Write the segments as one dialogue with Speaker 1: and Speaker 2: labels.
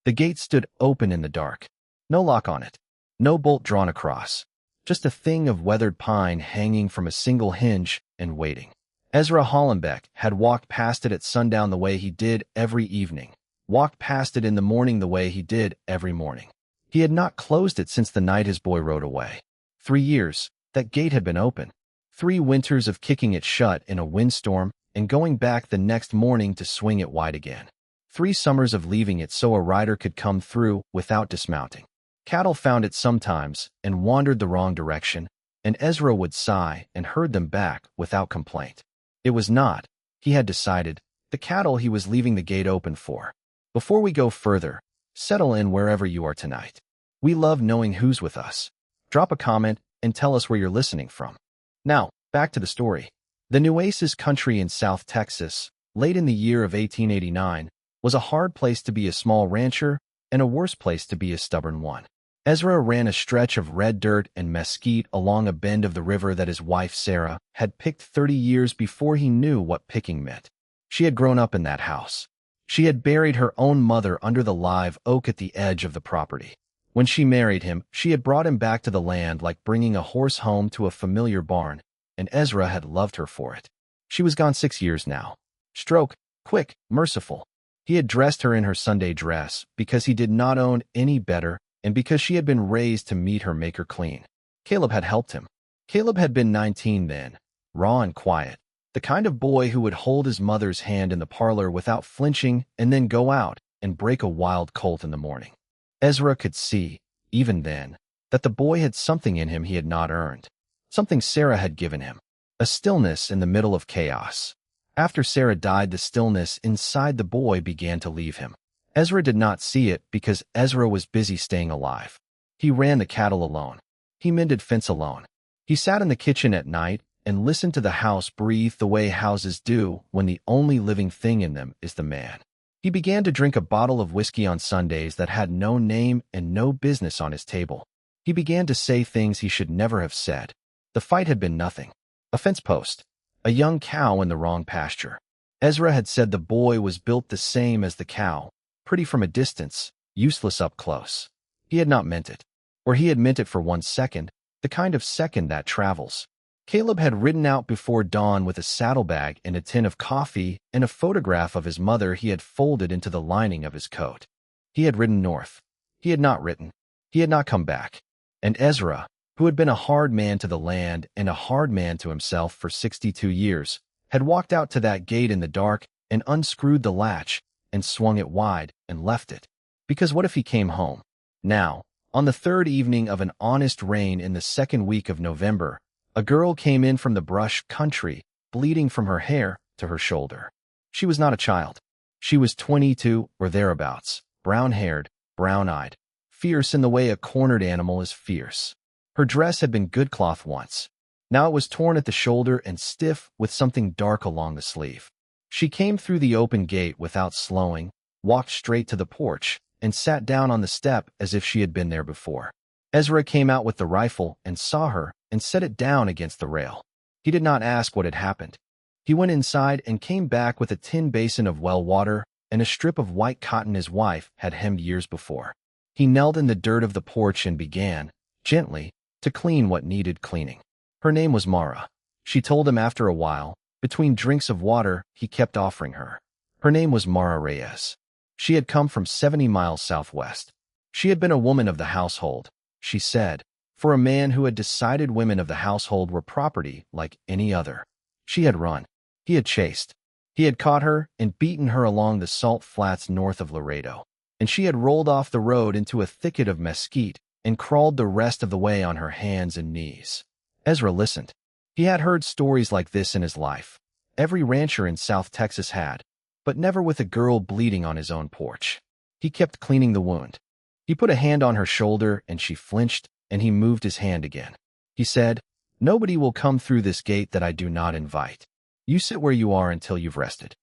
Speaker 1: The gate stood open in the dark. No lock on it. No bolt drawn across. Just a thing of weathered pine hanging from a single hinge and waiting. Ezra Hollenbeck had walked past it at sundown the way he did every evening, walked past it in the morning the way he did every morning. He had not closed it since the night his boy rode away. 3 years, that gate had been open. 3 winters of kicking it shut in a windstorm and going back the next morning to swing it wide again. 3 summers of leaving it so a rider could come through without dismounting. Cattle found it sometimes and wandered the wrong direction, and Ezra would sigh and herd them back without complaint. It was not, he had decided, the cattle he was leaving the gate open for. Before we go further, settle in wherever you are tonight. We love knowing who's with us. Drop a comment and tell us where you're listening from. Now, back to the story. The Nueces country in South Texas, late in the year of 1889, was a hard place to be a small rancher and a worse place to be a stubborn one. Ezra ran a stretch of red dirt and mesquite along a bend of the river that his wife Sarah had picked 30 years before he knew what picking meant. She had grown up in that house. She had buried her own mother under the live oak at the edge of the property. When she married him, she had brought him back to the land like bringing a horse home to a familiar barn, and Ezra had loved her for it. She was gone 6 years now. Stroke, quick, merciful. He had dressed her in her Sunday dress because he did not own any better and because she had been raised to meet her maker clean. Caleb had helped him. Caleb had been 19 then, raw and quiet, the kind of boy who would hold his mother's hand in the parlor without flinching and then go out and break a wild colt in the morning. Ezra could see, even then, that the boy had something in him he had not earned, something Sarah had given him, a stillness in the middle of chaos. After Sarah died, the stillness inside the boy began to leave him. Ezra did not see it because Ezra was busy staying alive. He ran the cattle alone. He mended fence alone. He sat in the kitchen at night and listened to the house breathe the way houses do when the only living thing in them is the man. He began to drink a bottle of whiskey on Sundays that had no name and no business on his table. He began to say things he should never have said. The fight had been nothing. A fence post. A young cow in the wrong pasture. Ezra had said the boy was built the same as the cow, pretty from a distance, useless up close. He had not meant it. Or he had meant it for 1 second, the kind of second that travels. Caleb had ridden out before dawn with a saddlebag and a tin of coffee and a photograph of his mother he had folded into the lining of his coat. He had ridden north. He had not written. He had not come back. And Ezra, who had been a hard man to the land and a hard man to himself for 62 years, had walked out to that gate in the dark and unscrewed the latch and swung it wide and left it. Because what if he came home? Now, on the 3rd evening of an honest rain in the 2nd week of November, a girl came in from the brush country, bleeding from her hair to her shoulder. She was not a child. She was 22 or thereabouts, brown-haired, brown-eyed, fierce in the way a cornered animal is fierce. Her dress had been good cloth once. Now it was torn at the shoulder and stiff with something dark along the sleeve. She came through the open gate without slowing, walked straight to the porch, and sat down on the step as if she had been there before. Ezra came out with the rifle and saw her and set it down against the rail. He did not ask what had happened. He went inside and came back with a tin basin of well water and a strip of white cotton his wife had hemmed years before. He knelt in the dirt of the porch and began, gently, to clean what needed cleaning. Her name was Mara. She told him after a while, between drinks of water he kept offering her. Her name was Mara Reyes. She had come from 70 miles southwest. She had been a woman of the household, she said, for a man who had decided women of the household were property like any other. She had run. He had chased. He had caught her and beaten her along the salt flats north of Laredo, and she had rolled off the road into a thicket of mesquite and crawled the rest of the way on her hands and knees. Ezra listened. He had heard stories like this in his life. Every rancher in South Texas had, but never with a girl bleeding on his own porch. He kept cleaning the wound. He put a hand on her shoulder and she flinched, and he moved his hand again. He said, "Nobody will come through this gate that I do not invite. You sit where you are until you've rested."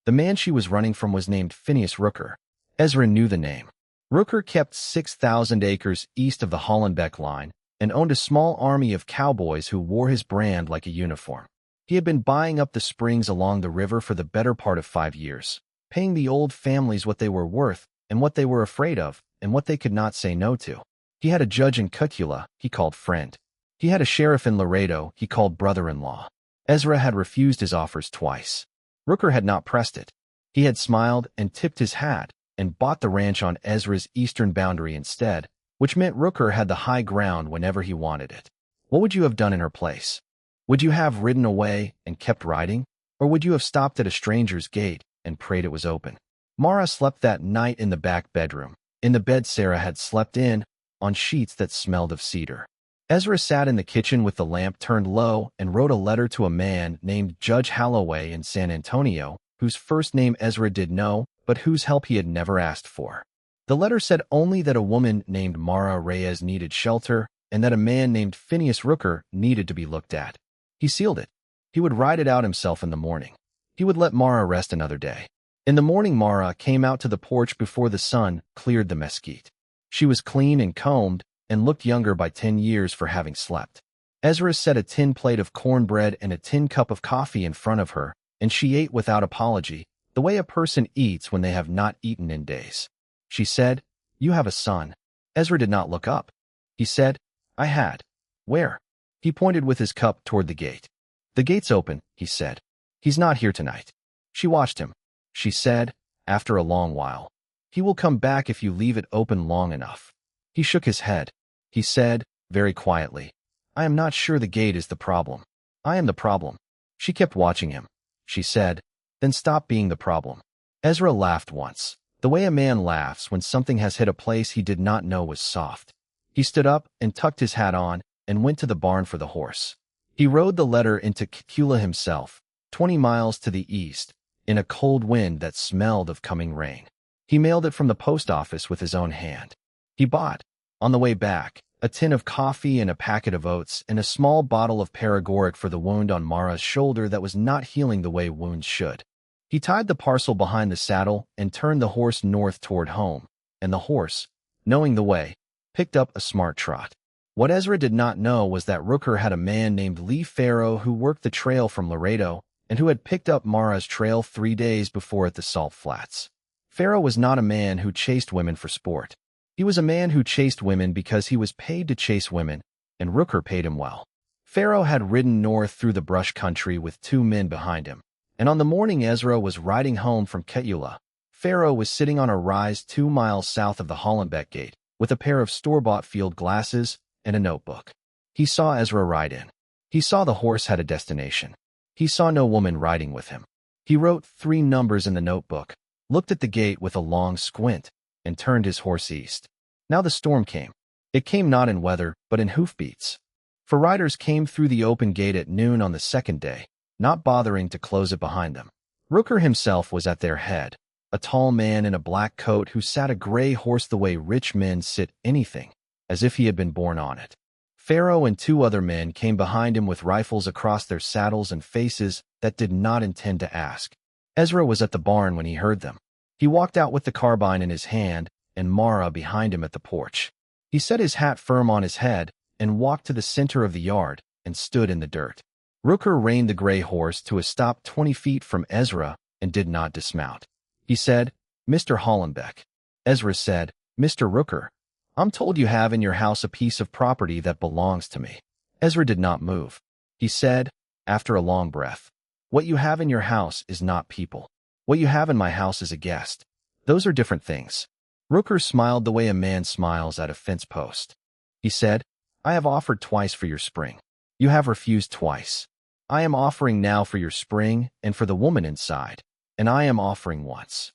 Speaker 1: The man she was running from was named Phineas Rooker. Ezra knew the name. Rooker kept 6,000 acres east of the Hollenbeck line and owned a small army of cowboys who wore his brand like a uniform. He had been buying up the springs along the river for the better part of 5 years, paying the old families what they were worth and what they were afraid of, and what they could not say no to. He had a judge in Cutula he called friend. He had a sheriff in Laredo he called brother-in-law. Ezra had refused his offers twice. Rooker had not pressed it. He had smiled and tipped his hat and bought the ranch on Ezra's eastern boundary instead, which meant Rooker had the high ground whenever he wanted it. What would you have done in her place? Would you have ridden away and kept riding? Or would you have stopped at a stranger's gate and prayed it was open? Mara slept that night in the back bedroom, in the bed Sarah had slept in, on sheets that smelled of cedar. Ezra sat in the kitchen with the lamp turned low and wrote a letter to a man named Judge Holloway in San Antonio, whose first name Ezra did know, but whose help he had never asked for. The letter said only that a woman named Mara Reyes needed shelter and that a man named Phineas Rooker needed to be looked at. He sealed it. He would write it out himself in the morning. He would let Mara rest another day. In the morning, Mara came out to the porch before the sun cleared the mesquite. She was clean and combed and looked younger by 10 years for having slept. Ezra set a tin plate of cornbread and a tin cup of coffee in front of her, and she ate without apology, the way a person eats when they have not eaten in days. She said, "You have a son." Ezra did not look up. He said, "I had." "Where?" He pointed with his cup toward the gate. "The gate's open," he said. "He's not here tonight." She watched him. She said, after a long while, "He will come back if you leave it open long enough." He shook his head. He said, very quietly, "I am not sure the gate is the problem. I am the problem." She kept watching him. She said, "Then stop being the problem." Ezra laughed once, the way a man laughs when something has hit a place he did not know was soft. He stood up and tucked his hat on and went to the barn for the horse. He rode the letter into Cutula himself, 20 miles to the east, in a cold wind that smelled of coming rain. He mailed it from the post office with his own hand. He bought, on the way back, a tin of coffee and a packet of oats and a small bottle of paregoric for the wound on Mara's shoulder that was not healing the way wounds should. He tied the parcel behind the saddle and turned the horse north toward home, and the horse, knowing the way, picked up a smart trot. What Ezra did not know was that Rooker had a man named Lee Farrow who worked the trail from Laredo and who had picked up Mara's trail 3 days before at the Salt Flats. Farrow was not a man who chased women for sport. He was a man who chased women because he was paid to chase women, and Rooker paid him well. Farrow had ridden north through the brush country with 2 men behind him, and on the morning Ezra was riding home from Cutula, Farrow was sitting on a rise 2 miles south of the Hollenbeck gate with a pair of store-bought field glasses and a notebook. He saw Ezra ride in. He saw the horse had a destination. He saw no woman riding with him. He wrote 3 numbers in the notebook, looked at the gate with a long squint, and turned his horse east. Now the storm came. It came not in weather, but in hoofbeats. For riders came through the open gate at noon on the second day, not bothering to close it behind them. Rooker himself was at their head, a tall man in a black coat who sat a gray horse the way rich men sit anything, as if he had been born on it. Farrow and 2 other men came behind him with rifles across their saddles and faces that did not intend to ask. Ezra was at the barn when he heard them. He walked out with the carbine in his hand and Mara behind him at the porch. He set his hat firm on his head and walked to the center of the yard and stood in the dirt. Rooker reined the gray horse to a stop 20 feet from Ezra and did not dismount. He said, "Mr. Hollenbeck." Ezra said, "Mr. Rooker, I'm told you have in your house a piece of property that belongs to me." Ezra did not move. He said, after a long breath, "What you have in your house is not people. What you have in my house is a guest. Those are different things." Rooker smiled the way a man smiles at a fence post. He said, "I have offered twice for your spring. You have refused twice. I am offering now for your spring and for the woman inside, and I am offering once."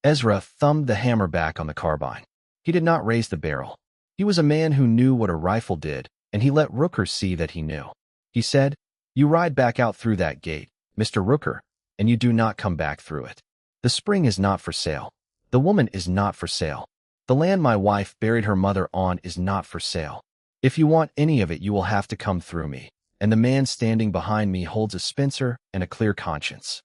Speaker 1: Ezra thumbed the hammer back on the carbine. He did not raise the barrel. He was a man who knew what a rifle did, and he let Rooker see that he knew. He said, "You ride back out through that gate, Mr. Rooker, and you do not come back through it. The spring is not for sale. The woman is not for sale. The land my wife buried her mother on is not for sale. If you want any of it, you will have to come through me, and the man standing behind me holds a Spencer and a clear conscience."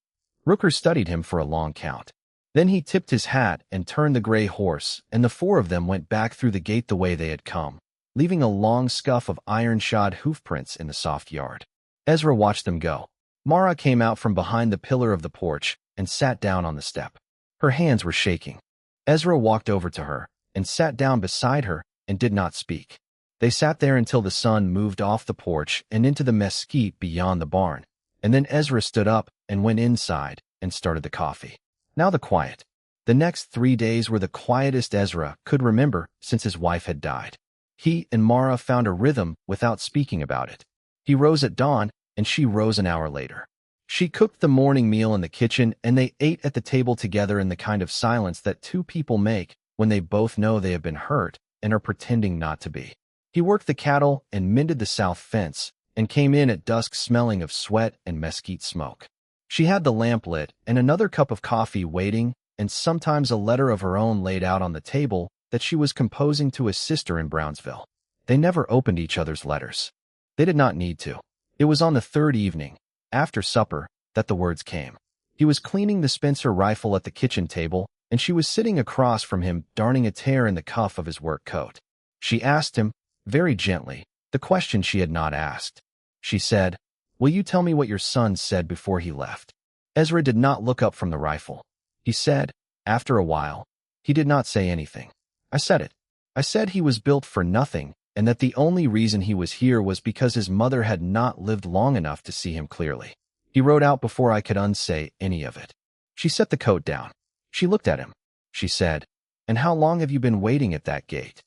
Speaker 1: Rooker studied him for a long count. Then he tipped his hat and turned the gray horse, and the 4 of them went back through the gate the way they had come, leaving a long scuff of iron-shod hoofprints in the soft yard. Ezra watched them go. Mara came out from behind the pillar of the porch and sat down on the step. Her hands were shaking. Ezra walked over to her and sat down beside her and did not speak. They sat there until the sun moved off the porch and into the mesquite beyond the barn, and then Ezra stood up and went inside and started the coffee. Now the quiet. The next 3 days were the quietest Ezra could remember since his wife had died. He and Mara found a rhythm without speaking about it. He rose at dawn, and she rose an hour later. She cooked the morning meal in the kitchen, and they ate at the table together in the kind of silence that two people make when they both know they have been hurt and are pretending not to be. He worked the cattle and mended the south fence, and came in at dusk smelling of sweat and mesquite smoke. She had the lamp lit and another cup of coffee waiting, and sometimes a letter of her own laid out on the table that she was composing to his sister in Brownsville. They never opened each other's letters. They did not need to. It was on the third evening, after supper, that the words came. He was cleaning the Spencer rifle at the kitchen table, and she was sitting across from him, darning a tear in the cuff of his work coat. She asked him, very gently, the question she had not asked. She said, "Will you tell me what your son said before he left?" Ezra did not look up from the rifle. He said, after a while, he did not say anything. "I said it. I said he was built for nothing, and that the only reason he was here was because his mother had not lived long enough to see him clearly. He wrote out before I could unsay any of it." She set the coat down. She looked at him. She said, "And how long have you been waiting at that gate?"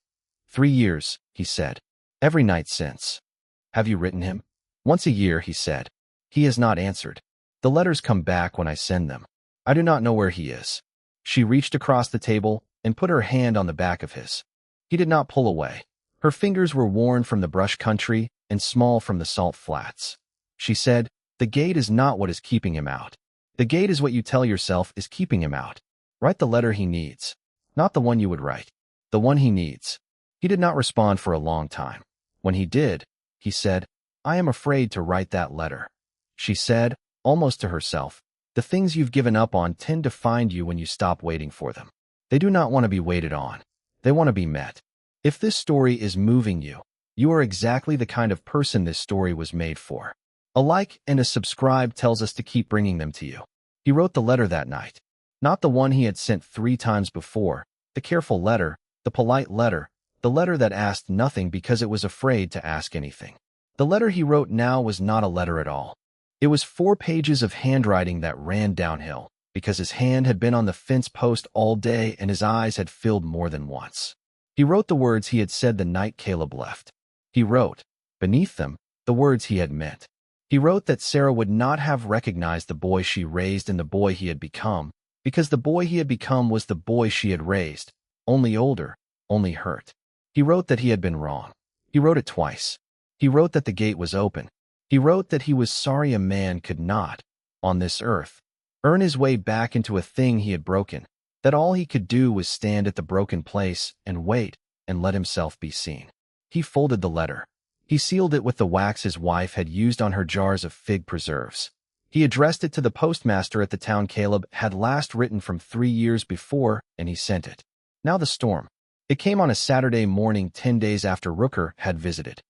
Speaker 1: 3 years, he said. "Every night since." "Have you written him?" "Once a year," he said. "He has not answered. The letters come back when I send them. I do not know where he is." She reached across the table and put her hand on the back of his. He did not pull away. Her fingers were worn from the brush country and small from the salt flats. She said, "The gate is not what is keeping him out. The gate is what you tell yourself is keeping him out. Write the letter he needs. Not the one you would write. The one he needs." He did not respond for a long time. When he did, he said, "I am afraid to write that letter." She said, almost to herself, "The things you've given up on tend to find you when you stop waiting for them. They do not want to be waited on. They want to be met. If this story is moving you, you are exactly the kind of person this story was made for." A like and a subscribe tells us to keep bringing them to you. He wrote the letter that night. Not the one he had sent 3 times before, the careful letter, the polite letter, the letter that asked nothing because it was afraid to ask anything. The letter he wrote now was not a letter at all. It was 4 pages of handwriting that ran downhill, because his hand had been on the fence post all day and his eyes had filled more than once. He wrote the words he had said the night Caleb left. He wrote, beneath them, the words he had meant. He wrote that Sarah would not have recognized the boy she raised and the boy he had become, because the boy he had become was the boy she had raised, only older, only hurt. He wrote that he had been wrong. He wrote it twice. He wrote that the gate was open. He wrote that he was sorry a man could not, on this earth, earn his way back into a thing he had broken, that all he could do was stand at the broken place and wait and let himself be seen. He folded the letter. He sealed it with the wax his wife had used on her jars of fig preserves. He addressed it to the postmaster at the town Caleb had last written from 3 years before, and he sent it. Now the storm. It came on a Saturday morning 10 days after Rooker had visited.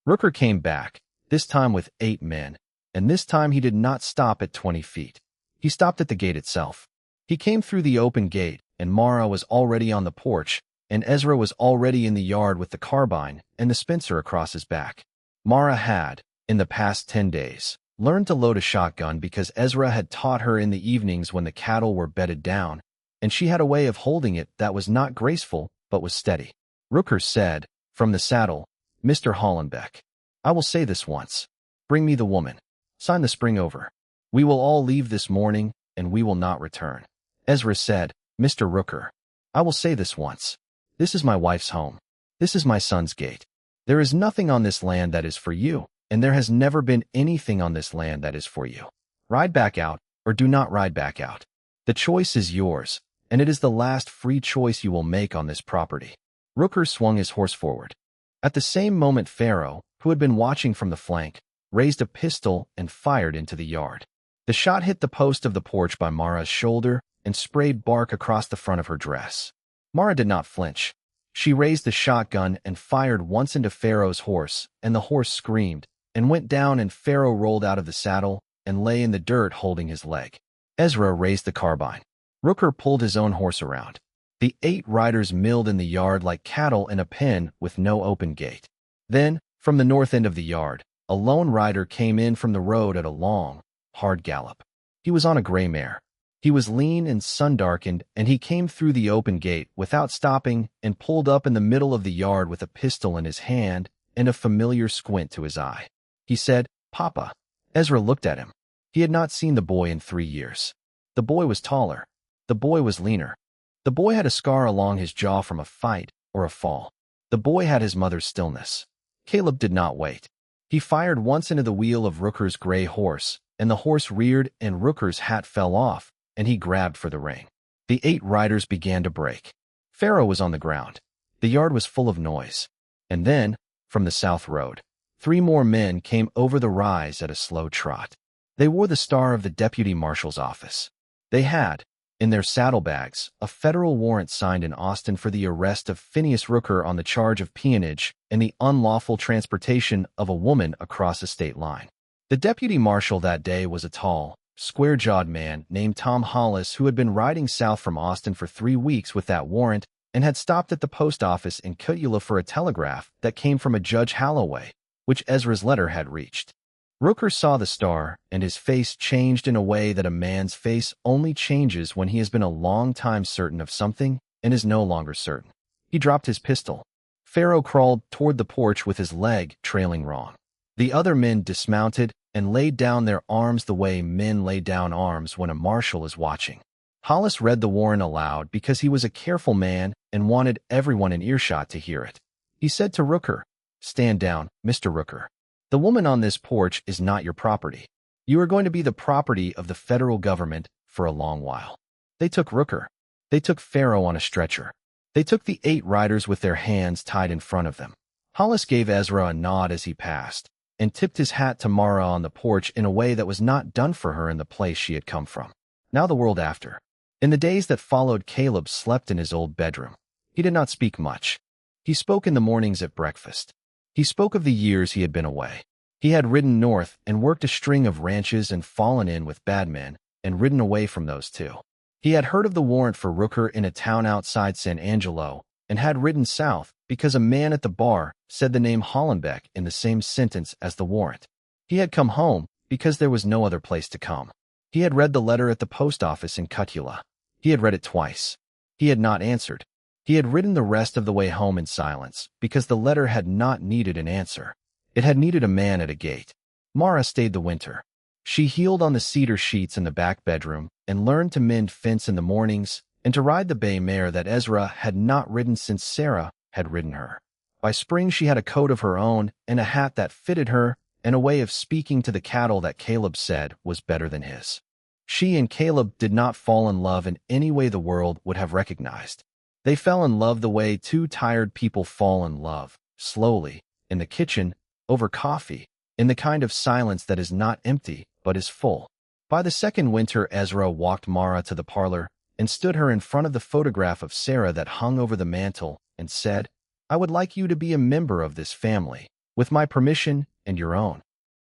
Speaker 1: Rooker came back, this time with 8 men, and this time he did not stop at 20 feet. He stopped at the gate itself. He came through the open gate, and Mara was already on the porch, and Ezra was already in the yard with the carbine and the Spencer across his back. Mara had, in the past 10 days, learned to load a shotgun because Ezra had taught her in the evenings when the cattle were bedded down, and she had a way of holding it that was not graceful but was steady. Rooker said, from the saddle, "Mr. Hollenbeck, I will say this once. Bring me the woman. Sign the spring over. We will all leave this morning, and we will not return." Ezra said, "Mr. Rooker, I will say this once. This is my wife's home. This is my son's gate. There is nothing on this land that is for you, and there has never been anything on this land that is for you. Ride back out, or do not ride back out. The choice is yours, and it is the last free choice you will make on this property." Rooker swung his horse forward. At the same moment Pharaoh, who had been watching from the flank, raised a pistol and fired into the yard. The shot hit the post of the porch by Mara's shoulder and sprayed bark across the front of her dress. Mara did not flinch. She raised the shotgun and fired once into Pharaoh's horse, and the horse screamed and went down, and Pharaoh rolled out of the saddle and lay in the dirt holding his leg. Ezra raised the carbine. Rooker pulled his own horse around. The 8 riders milled in the yard like cattle in a pen with no open gate. Then, from the north end of the yard, a lone rider came in from the road at a long, hard gallop. He was on a gray mare. He was lean and sun-darkened, and he came through the open gate without stopping and pulled up in the middle of the yard with a pistol in his hand and a familiar squint to his eye. He said, "Papa." Ezra looked at him. He had not seen the boy in 3 years. The boy was taller. The boy was leaner. The boy had a scar along his jaw from a fight or a fall. The boy had his mother's stillness. Caleb did not wait. He fired once into the wheel of Rooker's gray horse, and the horse reared and Rooker's hat fell off, and he grabbed for the rein. The 8 riders began to break. Pharaoh was on the ground. The yard was full of noise. And then, from the south road, 3 more men came over the rise at a slow trot. They wore the star of the deputy marshal's office. They had, in their saddlebags, a federal warrant signed in Austin for the arrest of Phineas Rooker on the charge of peonage and the unlawful transportation of a woman across a state line. The deputy marshal that day was a tall, square-jawed man named Tom Hollis who had been riding south from Austin for 3 weeks with that warrant and had stopped at the post office in Cutula for a telegraph that came from a Judge Holloway, which Ezra's letter had reached. Rooker saw the star, and his face changed in a way that a man's face only changes when he has been a long time certain of something and is no longer certain. He dropped his pistol. Pharaoh crawled toward the porch with his leg trailing wrong. The other men dismounted and laid down their arms the way men lay down arms when a marshal is watching. Hollis read the warrant aloud because he was a careful man and wanted everyone in earshot to hear it. He said to Rooker, "Stand down, Mr. Rooker. The woman on this porch is not your property. You are going to be the property of the federal government for a long while." They took Rooker. They took Pharaoh on a stretcher. They took the 8 riders with their hands tied in front of them. Hollis gave Ezra a nod as he passed, and tipped his hat to Mara on the porch in a way that was not done for her in the place she had come from. Now the world after. In the days that followed, Caleb slept in his old bedroom. He did not speak much. He spoke in the mornings at breakfast. He spoke of the years he had been away. He had ridden north and worked a string of ranches and fallen in with bad men and ridden away from those too. He had heard of the warrant for Rooker in a town outside San Angelo and had ridden south because a man at the bar said the name Hollenbeck in the same sentence as the warrant. He had come home because there was no other place to come. He had read the letter at the post office in Cutula. He had read it twice. He had not answered. He had ridden the rest of the way home in silence because the letter had not needed an answer. It had needed a man at a gate. Mara stayed the winter. She healed on the cedar sheets in the back bedroom and learned to mend fence in the mornings and to ride the bay mare that Ezra had not ridden since Sarah had ridden her. By spring she had a coat of her own and a hat that fitted her and a way of speaking to the cattle that Caleb said was better than his. She and Caleb did not fall in love in any way the world would have recognized. They fell in love the way 2 tired people fall in love, slowly, in the kitchen, over coffee, in the kind of silence that is not empty but is full. By the second winter, Ezra walked Mara to the parlor and stood her in front of the photograph of Sarah that hung over the mantel and said, "I would like you to be a member of this family, with my permission and your own."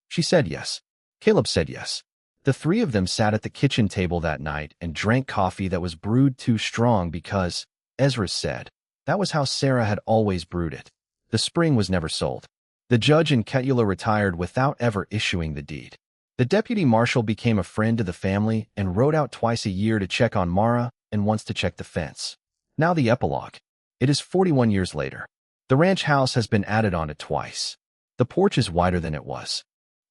Speaker 1: She said yes. Caleb said yes. The 3 of them sat at the kitchen table that night and drank coffee that was brewed too strong because, Ezra said, that was how Sarah had always brewed it. The spring was never sold. The judge in Cutula retired without ever issuing the deed. The deputy marshal became a friend to the family and rode out twice a year to check on Mara and once to check the fence. Now the epilogue. It is 41 years later. The ranch house has been added on it twice. The porch is wider than it was.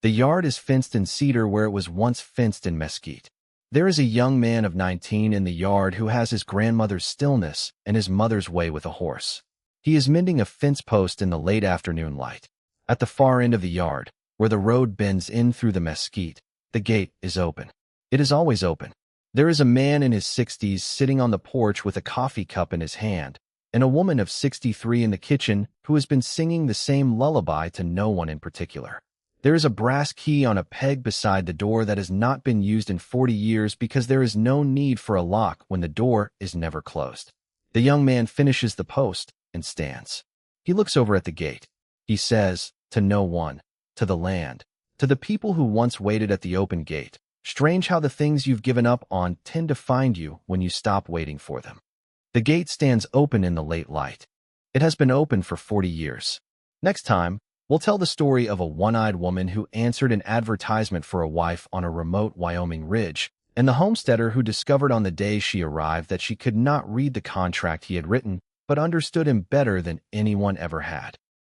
Speaker 1: The yard is fenced in cedar where it was once fenced in mesquite. There is a young man of 19 in the yard who has his grandmother's stillness and his mother's way with a horse. He is mending a fence post in the late afternoon light. At the far end of the yard, where the road bends in through the mesquite, the gate is open. It is always open. There is a man in his 60s sitting on the porch with a coffee cup in his hand, and a woman of 63 in the kitchen who has been singing the same lullaby to no one in particular. There is a brass key on a peg beside the door that has not been used in 40 years because there is no need for a lock when the door is never closed. The young man finishes the post and stands. He looks over at the gate. He says, to no one, to the land, to the people who once waited at the open gate, "Strange how the things you've given up on tend to find you when you stop waiting for them." The gate stands open in the late light. It has been open for 40 years. Next time, we'll tell the story of a one-eyed woman who answered an advertisement for a wife on a remote Wyoming ridge, and the homesteader who discovered on the day she arrived that she could not read the contract he had written, but understood him better than anyone ever had.